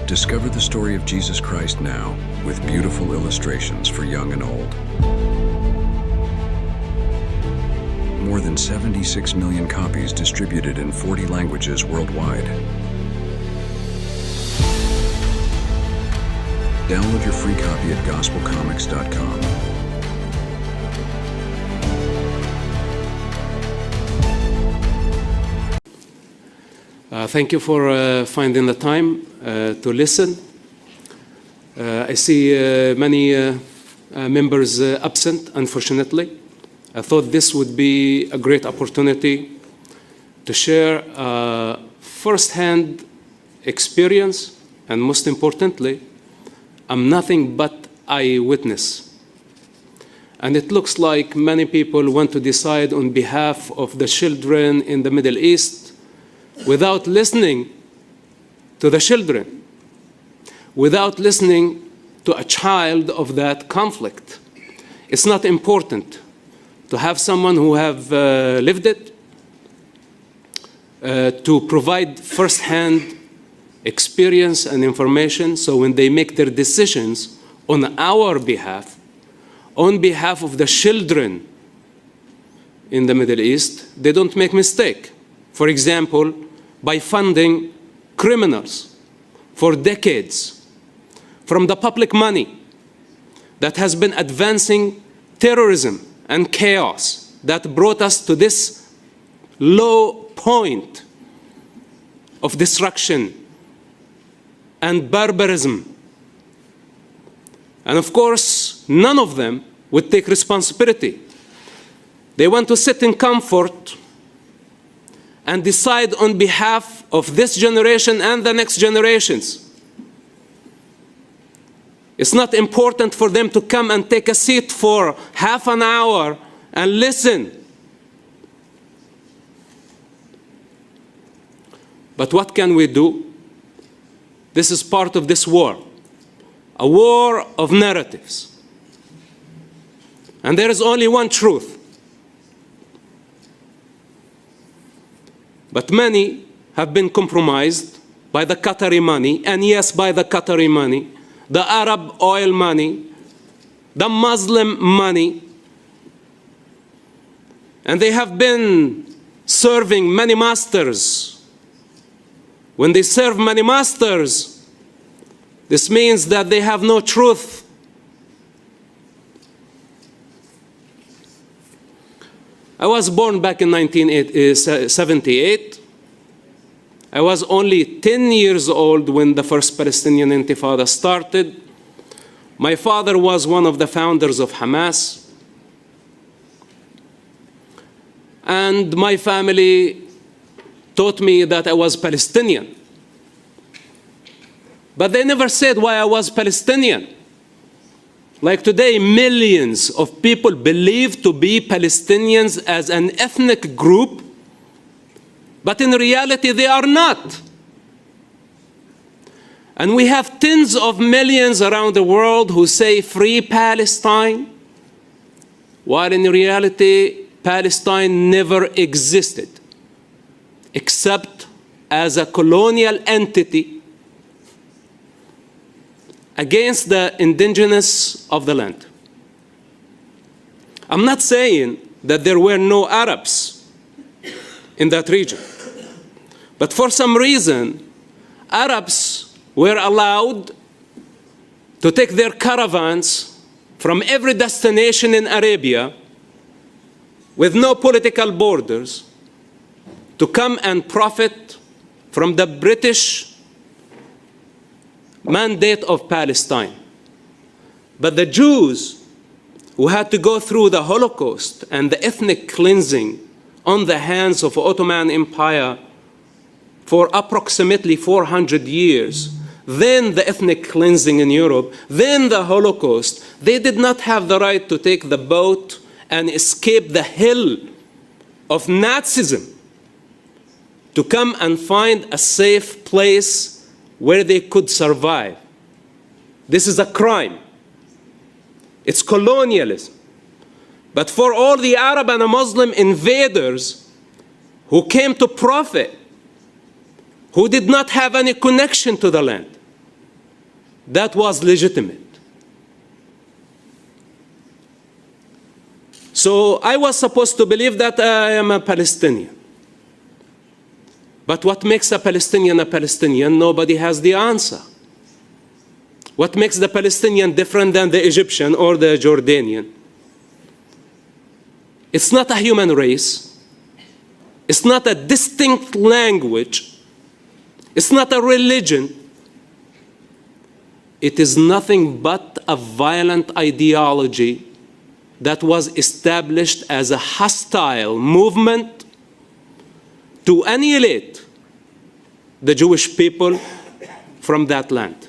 Discover the story of Jesus Christ now with beautiful illustrations for young and old. More than 76 million copies distributed in 40 languages worldwide. Download your free copy at gospelcomics.com. Thank you for finding the time to listen. I see many members absent, unfortunately. I thought this would be a great opportunity to share first-hand experience, and most importantly, I'm nothing but eyewitness. And it looks like many people want to decide on behalf of the children in the Middle East without listening to the children, without listening to a child of that conflict. It's not important to have someone who have lived it, to provide first-hand experience and information, so when they make their decisions on our behalf, on behalf of the children in the Middle East, they don't make mistake. For example, by funding criminals for decades from the public money that has been advancing terrorism and chaos that brought us to this low point of destruction and barbarism. And of course, none of them would take responsibility. They want to sit in comfort and decide on behalf of this generation and the next generations. It's not important for them to come and take a seat for half an hour and listen. But what can we do? This is part of this war, a war of narratives. And there is only one truth. But many have been compromised by the Qatari money, and yes, by the Qatari money, the Arab oil money, the Muslim money. And they have been serving many masters. When they serve many masters, this means that they have no truth. I was born back in 1978. I was only 10 years old when the first Palestinian Intifada started. My father was one of the founders of Hamas. And my family taught me that I was Palestinian. But they never said why I was Palestinian. Like today, millions of people believe to be Palestinians as an ethnic group, but in reality they are not. And we have tens of millions around the world who say free Palestine, while in reality Palestine never existed, except as a colonial entity against the indigenous of the land. I'm not saying that there were no Arabs in that region, but for some reason, Arabs were allowed to take their caravans from every destination in Arabia with no political borders to come and profit from the British mandate of Palestine. But the Jews who had to go through the Holocaust and the ethnic cleansing on the hands of the Ottoman Empire for approximately 400 years, then the ethnic cleansing in Europe, then the Holocaust, they did not have the right to take the boat and escape the hell of Nazism to come and find a safe place where they could survive. This is a crime. It's colonialism. But for all the Arab and Muslim invaders who came to profit, who did not have any connection to the land, that was legitimate. So I was supposed to believe that I am a Palestinian. But what makes a Palestinian, nobody has the answer. What makes the Palestinian different than the Egyptian or the Jordanian? It's not a human race. It's not a distinct language. It's not a religion. It is nothing but a violent ideology that was established as a hostile movement to annihilate the Jewish people from that land.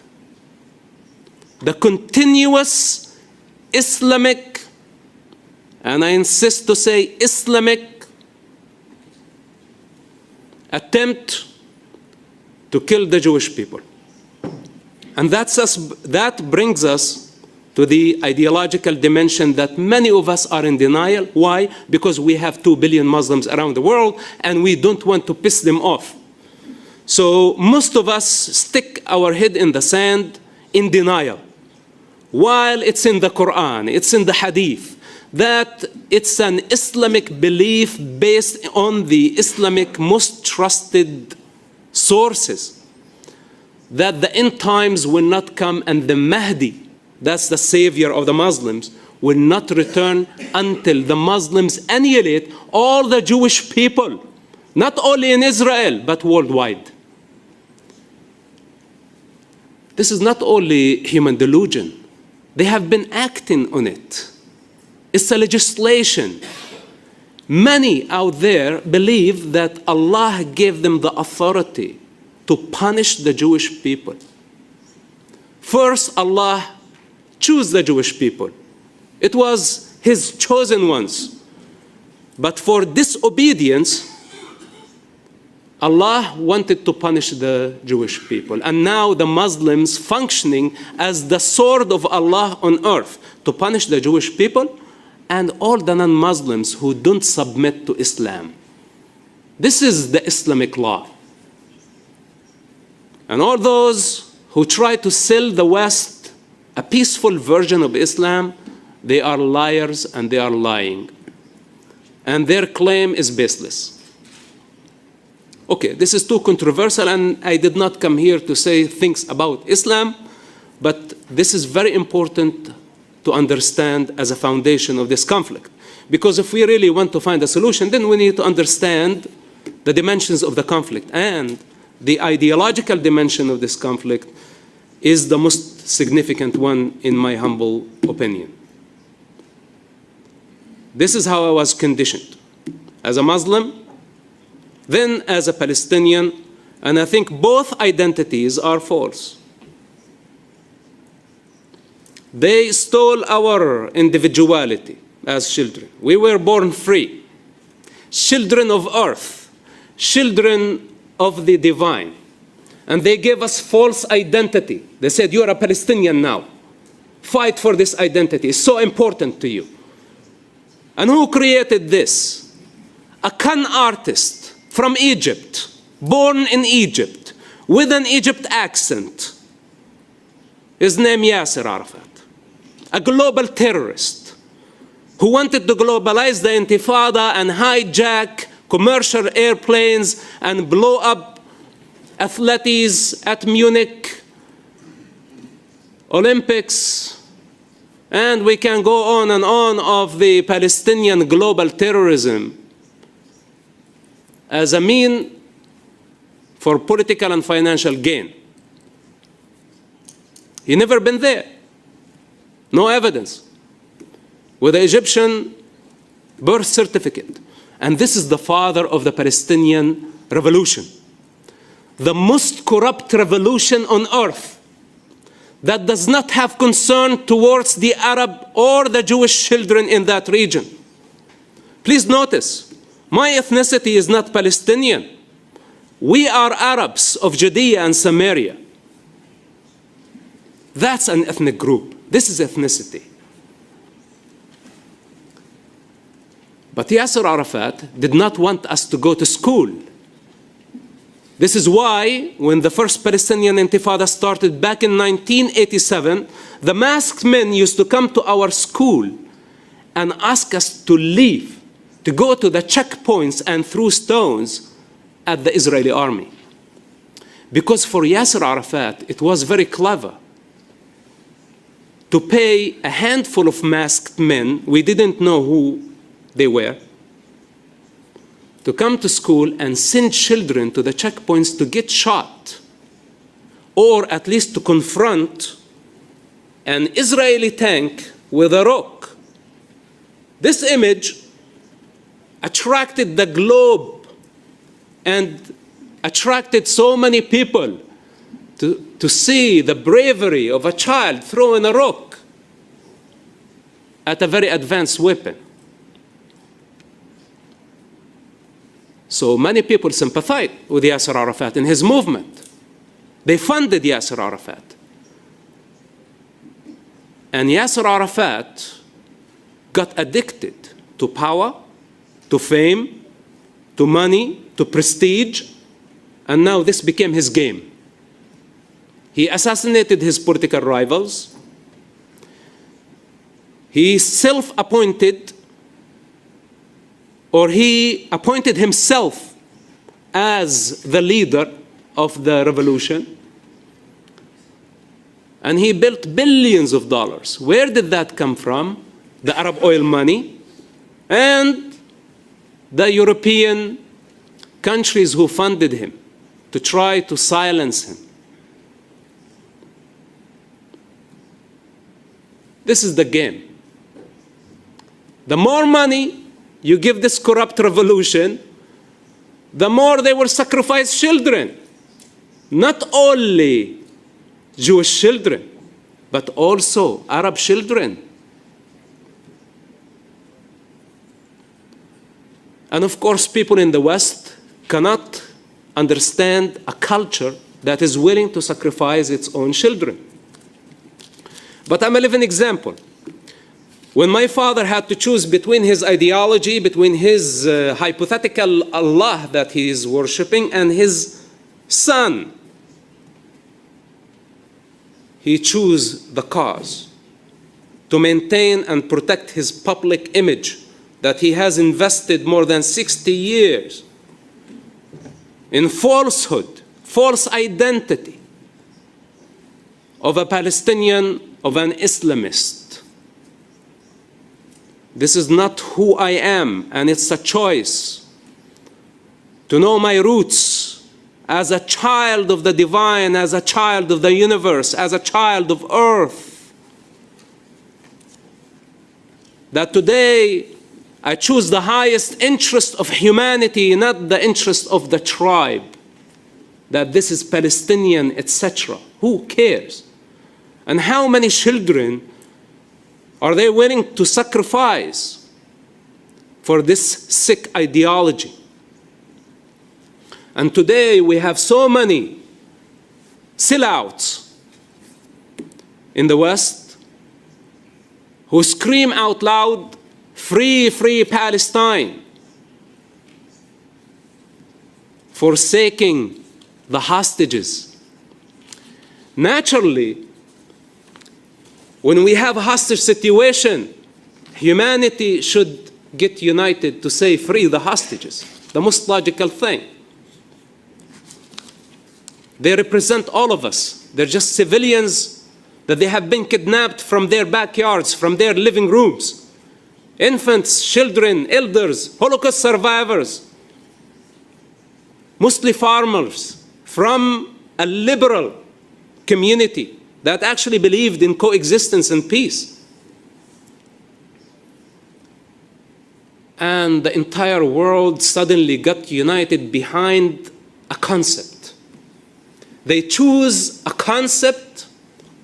The continuous Islamic, and I insist to say Islamic, attempt to kill the Jewish people. And that brings us to the ideological dimension that many of us are in denial. Why? Because we have 2 billion Muslims around the world and we don't want to piss them off. So most of us stick our head in the sand in denial. While it's in the Quran, it's in the Hadith, that it's an Islamic belief based on the Islamic most trusted sources, that the end times will not come and the Mahdi, that's the savior of the Muslims, will not return until the Muslims annihilate all the Jewish people, not only in Israel, but worldwide. This is not only human delusion. They have been acting on it. It's a legislation. Many out there believe that Allah gave them the authority to punish the Jewish people. First, Allah chose the Jewish people. It was His chosen ones. But for disobedience, Allah wanted to punish the Jewish people. And now the Muslims functioning as the sword of Allah on earth to punish the Jewish people and all the non-Muslims who don't submit to Islam. This is the Islamic law. And all those who try to sell the West a peaceful version of Islam, they are liars and they are lying. And their claim is baseless. Okay, this is too controversial and I did not come here to say things about Islam, but this is very important to understand as a foundation of this conflict. Because if we really want to find a solution, then we need to understand the dimensions of the conflict. And the ideological dimension of this conflict is the most significant one, in my humble opinion. This is how I was conditioned. As a Muslim, then as a Palestinian, and I think both identities are false. They stole our individuality as children. We were born free, children of earth, children of the divine. And they gave us false identity. They said, you're a Palestinian now. Fight for this identity. It's so important to you. And who created this? A con artist from Egypt, born in Egypt, with an Egypt accent. His name Yasser Arafat. A global terrorist who wanted to globalize the Intifada and hijack commercial airplanes and blow up athletes at Munich Olympics. And we can go on and on of the Palestinian global terrorism as a mean for political and financial gain. He never been there. No evidence. With the Egyptian birth certificate. And this is the father of the Palestinian revolution. The most corrupt revolution on earth that does not have concern towards the Arab or the Jewish children in that region. Please notice, my ethnicity is not Palestinian. We are Arabs of Judea and Samaria. That's an ethnic group. This is ethnicity. But Yasser Arafat did not want us to go to school. This is why, when the first Palestinian Intifada started back in 1987, the masked men used to come to our school and ask us to leave, to go to the checkpoints and throw stones at the Israeli army. Because for Yasser Arafat, it was very clever to pay a handful of masked men, we didn't know who they were, to come to school and send children to the checkpoints to get shot, or at least to confront an Israeli tank with a rock. This image attracted the globe and attracted so many people to see the bravery of a child throwing a rock at a very advanced weapon. So many people sympathized with Yasser Arafat in his movement. They funded Yasser Arafat. And Yasser Arafat got addicted to power, to fame, to money, to prestige, and now this became his game. He assassinated his political rivals. He self-appointed, or he appointed himself as the leader of the revolution. And he built billions of dollars. Where did that come from? The Arab oil money and the European countries who funded him to try to silence him. This is the game. The more money you give this corrupt revolution, the more they will sacrifice children. Not only Jewish children, but also Arab children. And of course, people in the West cannot understand a culture that is willing to sacrifice its own children. But I'm a living example. When my father had to choose between his ideology, between his hypothetical Allah that he is worshipping and his son, he chose the cause to maintain and protect his public image that he has invested more than 60 years in falsehood, false identity of a Palestinian, of an Islamist. This is not who I am, and it's a choice to know my roots as a child of the divine, as a child of the universe, as a child of earth. That today I choose the highest interest of humanity, not the interest of the tribe. That this is Palestinian, etc. Who cares? And how many children are they willing to sacrifice for this sick ideology? And today we have so many sellouts in the West who scream out loud, "Free, free Palestine," forsaking the hostages. Naturally, when we have a hostage situation, humanity should get united to say, "Free the hostages," the most logical thing. They represent all of us. They're just civilians that they have been kidnapped from their backyards, from their living rooms. Infants, children, elders, Holocaust survivors, mostly farmers from a liberal community that actually believed in coexistence and peace. And the entire world suddenly got united behind a concept. They choose a concept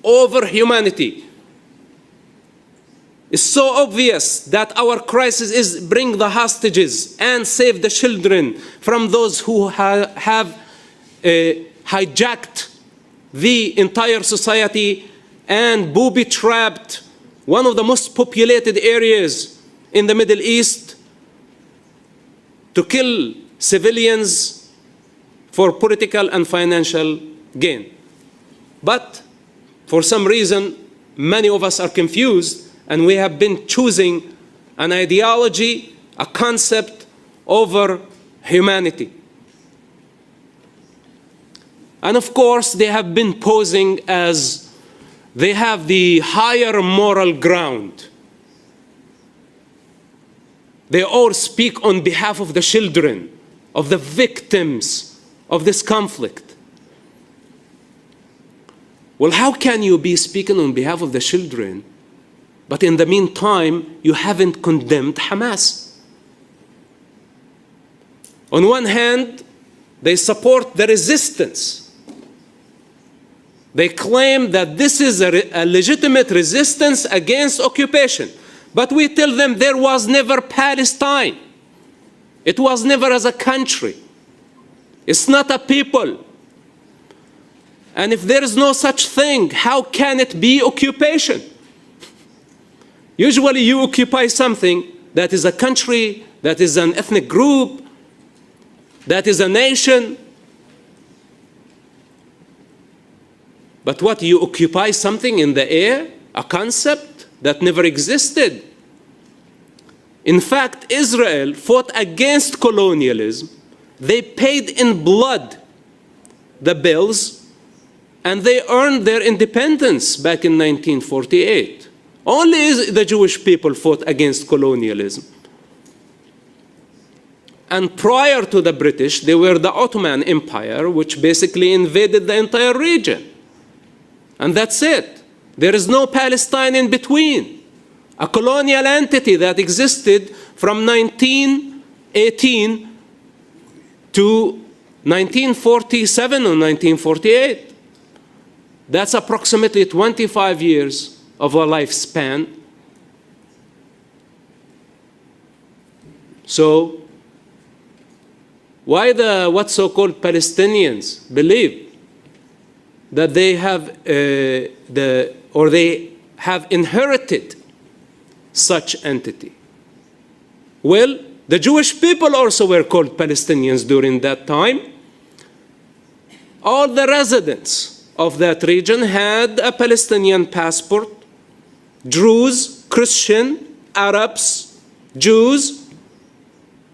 over humanity. It's so obvious that our crisis is bring the hostages and save the children from those who have hijacked the entire society and booby-trapped one of the most populated areas in the Middle East to kill civilians for political and financial gain. But for some reason, many of us are confused, and we have been choosing an ideology, a concept over humanity. And of course, they have been posing as they have the higher moral ground. They all speak on behalf of the children, of the victims of this conflict. Well, how can you be speaking on behalf of the children, but in the meantime, you haven't condemned Hamas? On one hand, they support the resistance. They claim that this is a legitimate resistance against occupation. But we tell them there was never Palestine. It was never as a country. It's not a people. And if there is no such thing, how can it be occupation? Usually you occupy something that is a country, that is an ethnic group, that is a nation. But what, you occupy something in the air, a concept that never existed. In fact, Israel fought against colonialism. They paid in blood the bills, and they earned their independence back in 1948. Only the Jewish people fought against colonialism. And prior to the British, they were the Ottoman Empire, which basically invaded the entire region. And that's it. There is no Palestine in between. A colonial entity that existed from 1918 to 1947 or 1948. That's approximately 25 years of a lifespan. So, why the what so-called Palestinians believe that they have they have inherited such entity? Well, the Jewish people also were called Palestinians during that time. All the residents of that region had a Palestinian passport. Druze, Christian, Arabs, Jews,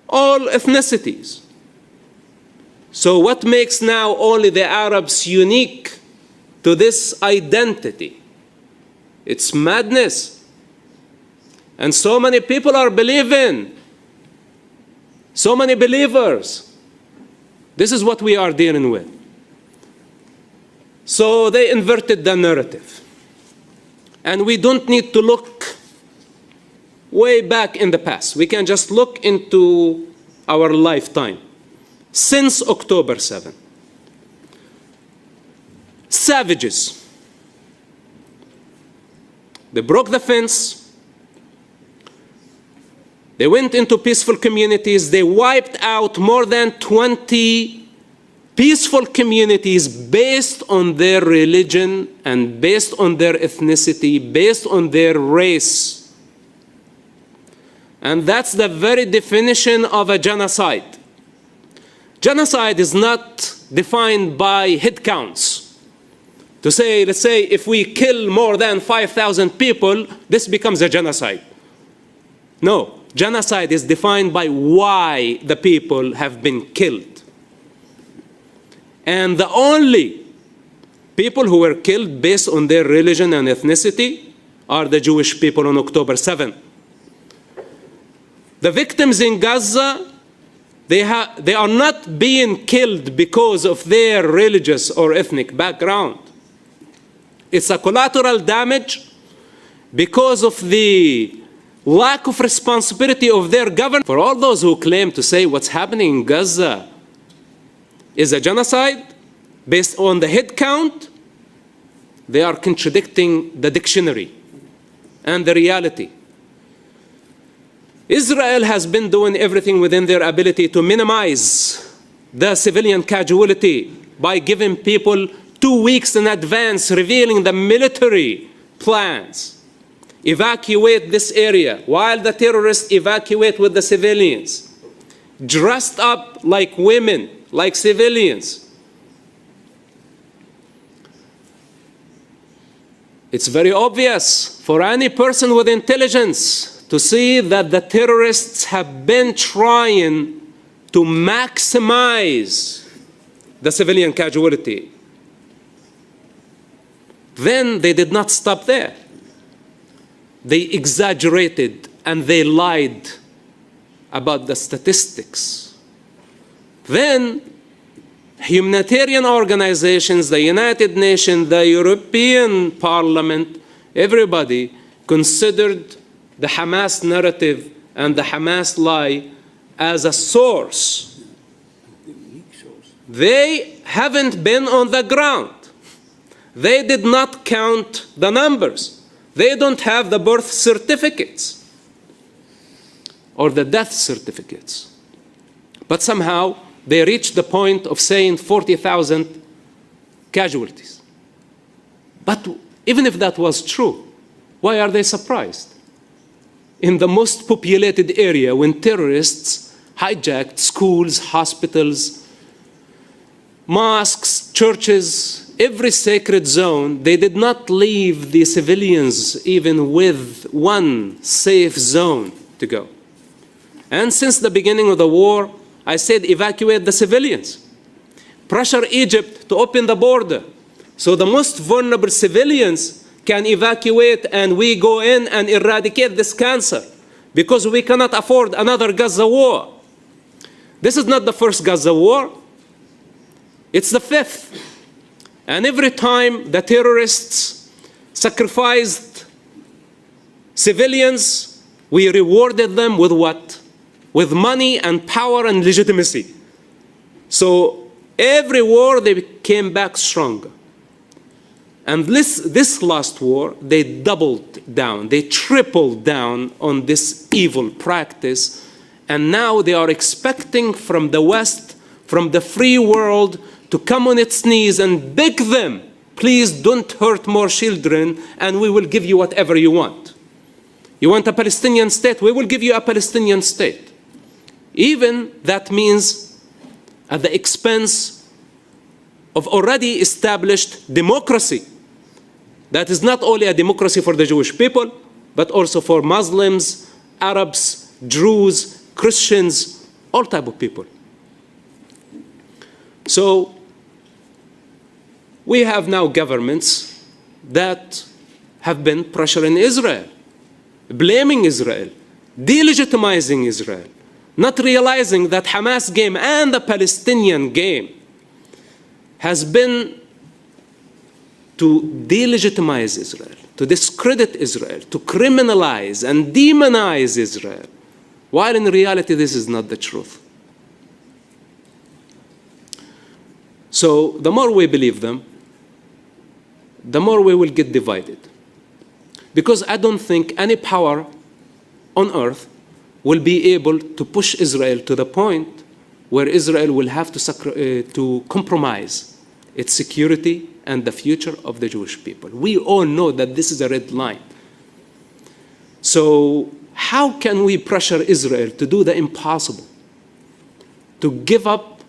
all ethnicities. So what makes now only the Arabs unique to this identity? It's madness. And so many people are believing. So many believers. This is what we are dealing with. So they inverted the narrative. And we don't need to look way back in the past. We can just look into our lifetime. Since October 7. Savages. They broke the fence. They went into peaceful communities. They wiped out more than 20 peaceful communities based on their religion and based on their ethnicity, based on their race. And that's the very definition of a genocide. Genocide is not defined by head counts. To say, let's say, if we kill more than 5,000 people, this becomes a genocide. No, genocide is defined by why the people have been killed. And the only people who were killed based on their religion and ethnicity are the Jewish people on October 7. The victims in Gaza, they are not being killed because of their religious or ethnic background. It's a collateral damage because of the lack of responsibility of their government. For all those who claim to say what's happening in Gaza is a genocide based on the head count, they are contradicting the dictionary and the reality. Israel has been doing everything within their ability to minimize the civilian casualty by giving people 2 weeks in advance, revealing the military plans. Evacuate this area while the terrorists evacuate with the civilians. Dressed up like women like civilians. It's very obvious for any person with intelligence to see that the terrorists have been trying to maximize the civilian casualty. Then they did not stop there. They exaggerated and they lied about the statistics. Then humanitarian organizations, the United Nations, the European Parliament, everybody considered the Hamas narrative and the Hamas lie as a source. They haven't been on the ground. They did not count the numbers. They don't have the birth certificates or the death certificates. But somehow they reached the point of saying 40,000 casualties. But even if that was true, why are they surprised? In the most populated area, when terrorists hijacked schools, hospitals, mosques, churches, every sacred zone, they did not leave the civilians even with one safe zone to go. And since the beginning of the war, I said evacuate the civilians. Pressure Egypt to open the border so the most vulnerable civilians can evacuate and we go in and eradicate this cancer, because we cannot afford another Gaza war. This is not the first Gaza war. It's the fifth. And every time the terrorists sacrificed civilians, we rewarded them with what? With money and power and legitimacy. So every war they came back stronger. And this last war, they doubled down, they tripled down on this evil practice. And now they are expecting from the West, from the free world, to come on its knees and beg them, please don't hurt more children and we will give you whatever you want. You want a Palestinian state? We will give you a Palestinian state. Even that means at the expense of already established democracy. That is not only a democracy for the Jewish people, but also for Muslims, Arabs, Druze, Christians, all type of people. So we have now governments that have been pressuring Israel, blaming Israel, delegitimizing Israel, not realizing that Hamas game and the Palestinian game has been to delegitimize Israel, to discredit Israel, to criminalize and demonize Israel, while in reality this is not the truth. So the more we believe them, the more we will get divided. Because I don't think any power on earth will be able to push Israel to the point where Israel will have to compromise its security and the future of the Jewish people. We all know that this is a red line. So how can we pressure Israel to do the impossible? To give up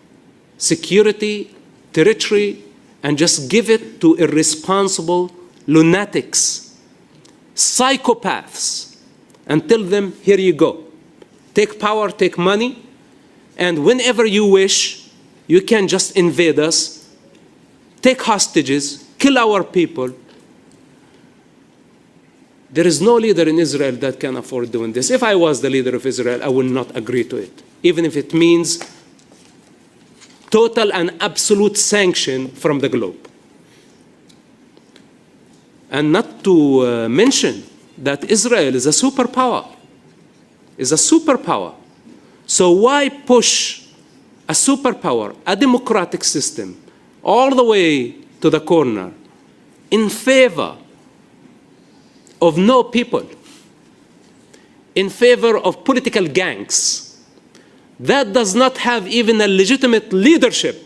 security, territory, and just give it to irresponsible lunatics, psychopaths, and tell them, here you go. Take power, take money, and whenever you wish, you can just invade us, take hostages, kill our people. There is no leader in Israel that can afford doing this. If I was the leader of Israel, I would not agree to it, even if it means total and absolute sanction from the globe. And not to mention that Israel is a superpower. So why push a superpower, a democratic system, all the way to the corner in favor of no people, in favor of political gangs that does not have even a legitimate leadership?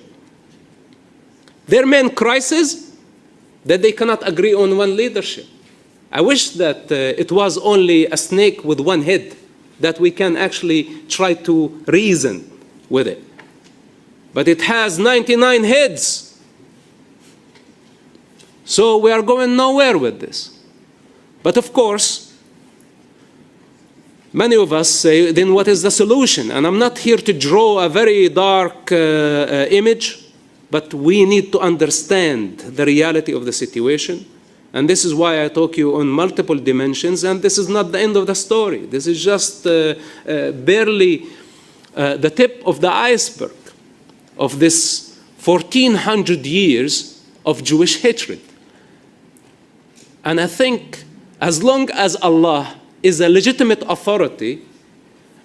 Their main crisis, that they cannot agree on one leadership. I wish that it was only a snake with one head, that we can actually try to reason with it. but it has 99 heads. So we are going nowhere with this. But of course, many of us say, then what is the solution? And I'm not here to draw a very dark image, but we need to understand the reality of the situation. And this is why I talk you on multiple dimensions, and this is not the end of the story. This is just barely the tip of the iceberg of this 1400 years of Jewish hatred. And I think as long as Allah is a legitimate authority,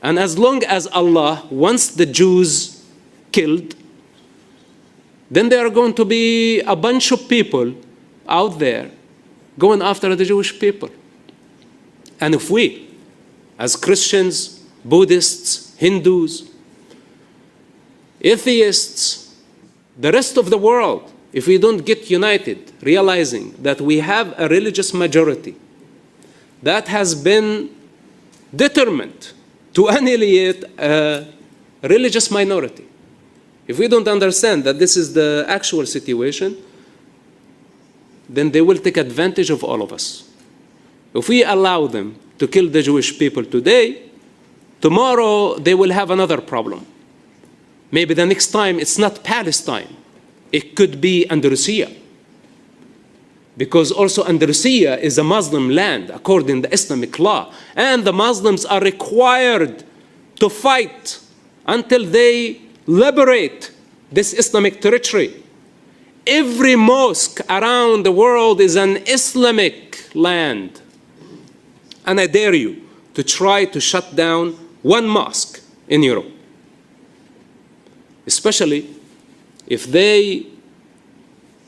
and as long as Allah wants the Jews killed, then there are going to be a bunch of people out there going after the Jewish people. And if we, as Christians, Buddhists, Hindus, atheists, the rest of the world, if we don't get united, realizing that we have a religious majority that has been determined to annihilate a religious minority, if we don't understand that this is the actual situation, then they will take advantage of all of us. If we allow them to kill the Jewish people today, tomorrow they will have another problem. Maybe the next time it's not Palestine, it could be Andalusia. Because also Andalusia is a Muslim land according to Islamic law. And the Muslims are required to fight until they liberate this Islamic territory. Every mosque around the world is an Islamic land. And I dare you to try to shut down one mosque in Europe. Especially if they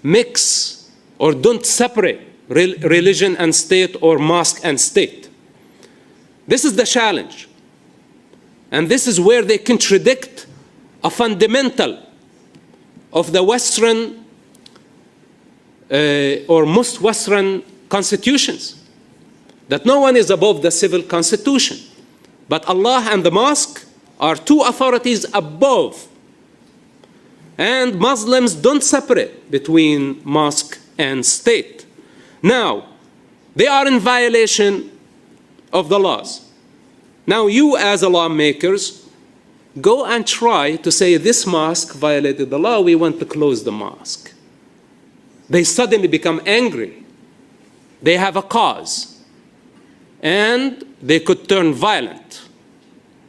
mix or don't separate religion and state or mosque and state. This is the challenge. And this is where they contradict a fundamental of the Western or most Western constitutions, that no one is above the civil constitution. But Allah and the mosque are two authorities above. And Muslims don't separate between mosque and state. Now, they are in violation of the laws. Now you as lawmakers, go and try to say this mosque violated the law, we want to close the mosque. They suddenly become angry. They have a cause. And they could turn violent.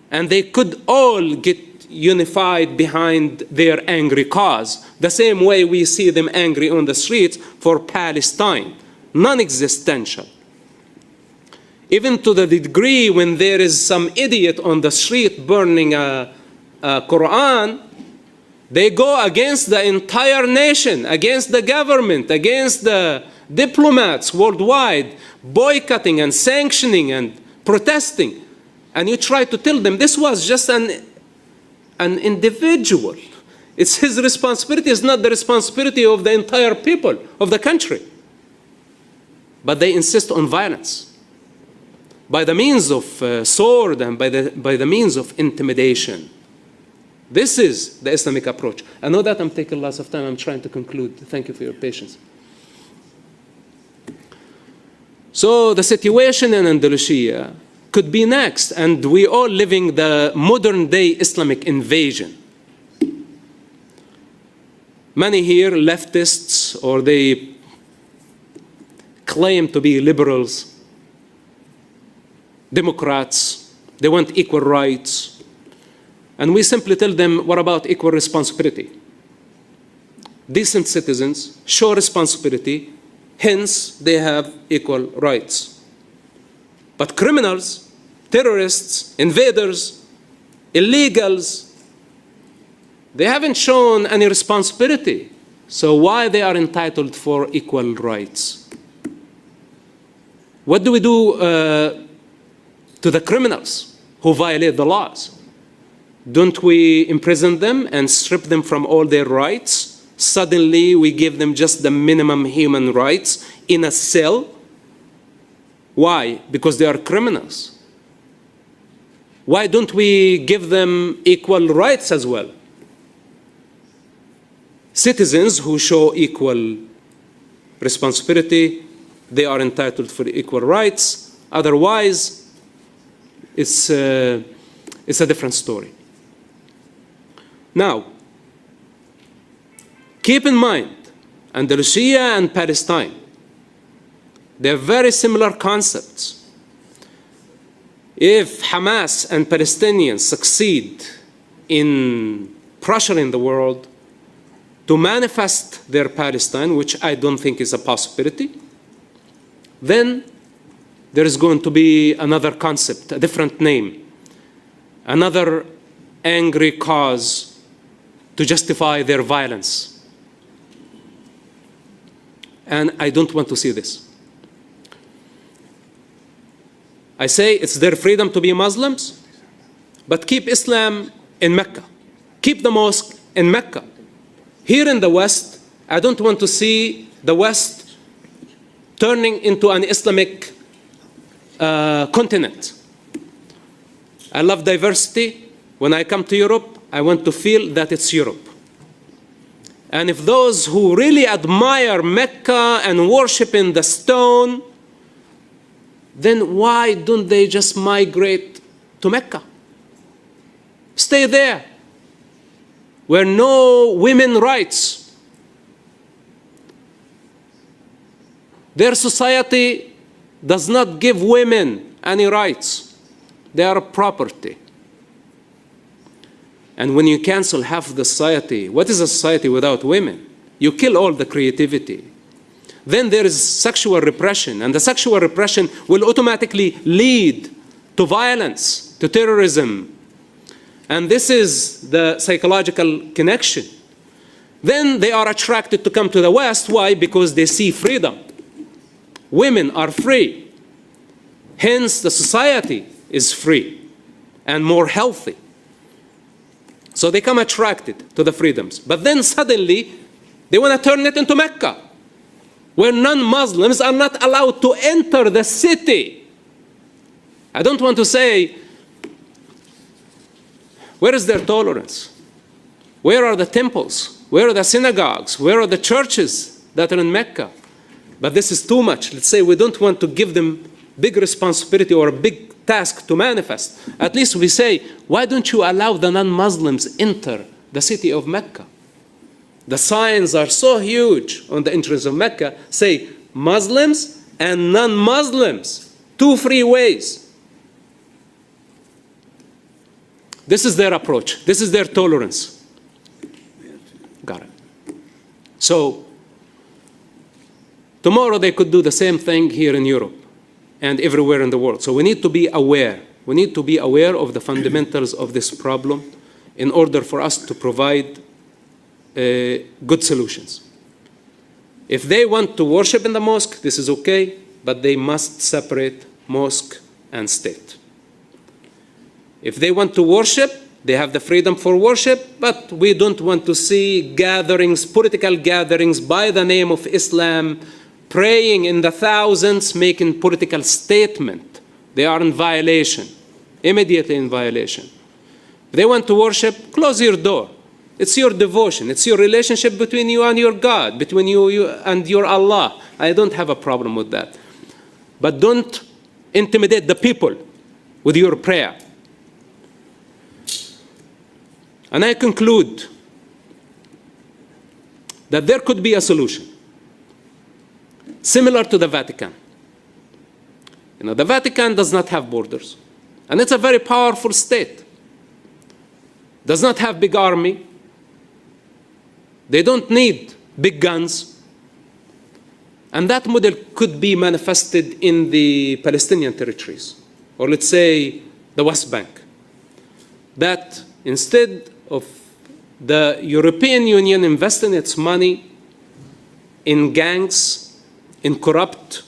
And they could all get unified behind their angry cause. The same way we see them angry on the streets for Palestine. Non-existential. Even to the degree when there is some idiot on the street burning a Quran, they go against the entire nation, against the government, against the diplomats worldwide, boycotting and sanctioning and protesting. And you try to tell them this was just an individual. It's his responsibility, it's not the responsibility of the entire people of the country. But they insist on violence by the means of sword and by the means of intimidation. This is the Islamic approach. I know that I'm taking lots of time. I'm trying to conclude. Thank you for your patience. So the situation in Andalusia could be next, and we are living the modern day Islamic invasion. Many here, leftists, or they claim to be liberals, Democrats, they want equal rights. And we simply tell them, what about equal responsibility? Decent citizens show responsibility, hence they have equal rights. But criminals, terrorists, invaders, illegals, they haven't shown any responsibility. So why they are entitled for equal rights? What do we do to the criminals who violate the laws? Don't we imprison them and strip them from all their rights? Suddenly we give them just the minimum human rights in a cell? Why? Because they are criminals. Why don't we give them equal rights as well? citizens who show equal responsibility, they are entitled for equal rights. Otherwise, it's a different story. Now, keep in mind, Andalusia and Palestine, they are very similar concepts. If Hamas and Palestinians succeed in pressuring the world to manifest their Palestine, which I don't think is a possibility, then there is going to be another concept, a different name, another angry cause to justify their violence. And I don't want to see this. I say it's their freedom to be Muslims, but keep Islam in Mecca. Keep the mosque in Mecca. Here in the West, I don't want to see the West turning into an Islamic continent. I love diversity. When I come to Europe, I want to feel that it's Europe. And if those who really admire Mecca and worship in the stone, then why don't they just migrate to Mecca? Stay there, where no women rights. Their society does not give women any rights. They are property. And when you cancel half the society, what is a society without women? You kill all the creativity. Then there is sexual repression, and the sexual repression will automatically lead to violence, to terrorism. And this is the psychological connection. Then they are attracted to come to the West. Why? Because they see freedom. Women are free. Hence, the society is free and more healthy. So they come attracted to the freedoms. But then suddenly, they want to turn it into Mecca, where non-Muslims are not allowed to enter the city. I don't want to say, where is their tolerance? Where are the temples? Where are the synagogues? Where are the churches that are in Mecca? But this is too much. Let's say we don't want to give them big responsibility or a big task to manifest. At least we say, why don't you allow the non-Muslims enter the city of Mecca? The signs are so huge on the entrance of Mecca, say Muslims and non-Muslims, 2 free ways. This is their approach. This is their tolerance. Got it. So, tomorrow they could do the same thing here in Europe and everywhere in the world. So we need to be aware. We need to be aware of the fundamentals of this problem in order for us to provide good solutions. If they want to worship in the mosque, this is okay, but they must separate mosque and state. If they want to worship, they have the freedom for worship, but we don't want to see gatherings, political gatherings by the name of Islam, praying in the thousands, making political statement. They are in violation, immediately in violation. If they want to worship, close your door. It's your devotion. It's your relationship between you and your God, between you and your Allah. I don't have a problem with that. But don't intimidate the people with your prayer. And I conclude that there could be a solution similar to the Vatican. You know, the Vatican does not have borders, and it's a very powerful state. Does not have big army. They don't need big guns. And that model could be manifested in the Palestinian territories, or let's say the West Bank. That instead of the European Union investing its money in gangs, in corrupt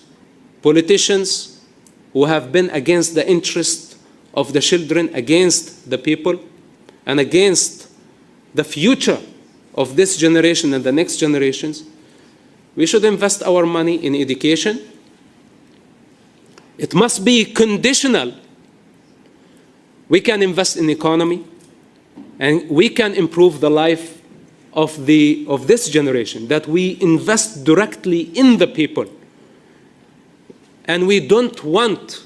politicians who have been against the interest of the children, against the people, and against the future of this generation and the next generations, we should invest our money in education. It must be conditional. We can invest in economy, and we can improve the life of this generation, that we invest directly in the people. And we don't want,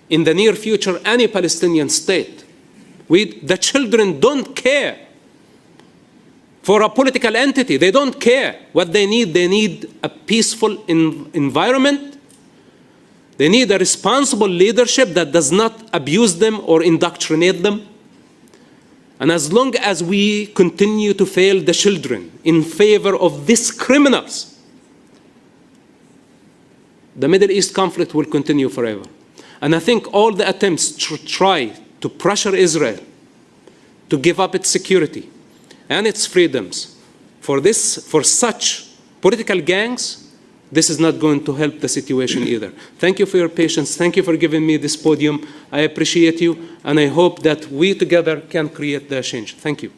in the near future, any Palestinian state. The children don't care for a political entity. They don't care. What they need a peaceful environment. They need a responsible leadership that does not abuse them or indoctrinate them. And as long as we continue to fail the children in favor of these criminals, the Middle East conflict will continue forever. And I think all the attempts to try to pressure Israel to give up its security and its freedoms for such political gangs, this is not going to help the situation either. Thank you for your patience. Thank you for giving me this podium. I appreciate you, and I hope that we together can create the change. Thank you.